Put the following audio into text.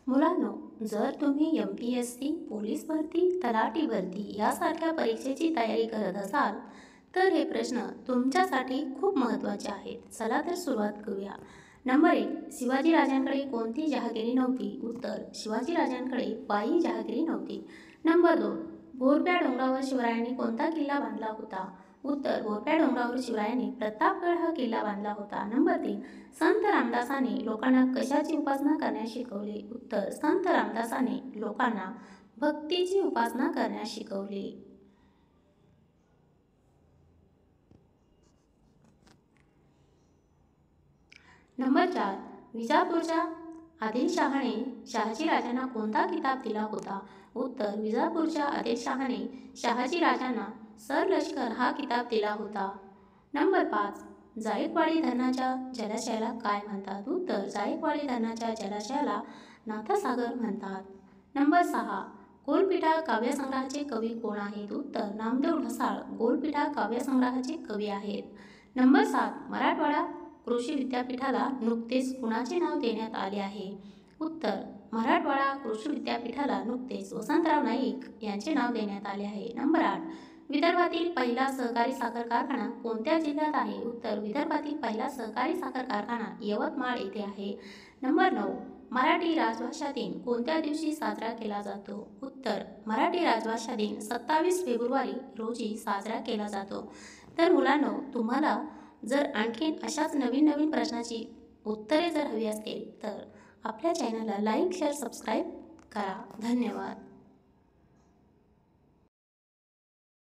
मुलांनो, जर तुम्ही MPSC, पोलीस भरती, तलाठी भरती यासारख्या परीक्षेची तयारी करत असाल, तर हे प्रश्न तुमच्यासाठी खूप महत्त्वाचे आहेत. चला तर सुरुवात करूया. नंबर 1. शिवाजीराजांकडे कोणती जहागिरी नव्हती? उत्तर: शिवाजीराजांकडे पायी जहागिरी नव्हती. नंबर 2. भोरप्या डोंगरावर शिवरायांनी कोणता किल्ला बांधला होता? उत्तर: भोरप्या डोंगरावर शिवरायांनी प्रतापगड हा किल्ला बांधला होता. नंबर 3. संत रामदासांनी लोकांना कशाची उपासना करण्यास शिकवले? उत्तर: संत रामदासांनी लोकांना भक्तीची उपासना करण्यास शिकवले. नंबर 4. विजापूरच्या आदिलशहाने शहाजीराजांना कोणता किताब दिला होता? उत्तर: विजापूरच्या आदिलशहाने शहाजीराजांना सरलष्कर हा किताब दिला होता. नंबर 5. जायकवाडी धरणाच्या जलाशयाला काय म्हणतात? उत्तर: जायकवाडी धरणाच्या जलाशयाला नाथसागर म्हणतात. नंबर 6. गोलपीठा काव्यसंग्रहाचे कवी कोण आहेत? उत्तर: नामदेव ढसाळ गोलपीठा काव्यसंग्रहाचे कवी आहेत. नंबर 7. मराठवाडा कृषी विद्यापीठाला नुकतेच कुणाचे नाव देण्यात आले आहे? उत्तर: मराठवाडा कृषी विद्यापीठाला नुकतेच वसंतराव नाईक यांचे नाव देण्यात आले आहे. नंबर 8. विदर्भातील पहिला सहकारी साखर कारखाना कोणत्या जिल्ह्यात आहे? उत्तर: विदर्भातील पहिला सहकारी साखर कारखाना यवतमाळ येथे आहे. नंबर 9. मराठी राजभाषा दिन कोणत्या दिवशी साजरा केला जातो? उत्तर: मराठी राजभाषा दिन 27 फेब्रुवारी रोजी साजरा केला जातो. तर मुलांनो, तुम्हाला जर आणखीन अशाच नवीन नवीन प्रश्नाची उत्तरे जर हवी असतील तर आपल्या चॅनलला लाईक, शेअर, सबस्क्राईब करा. धन्यवाद.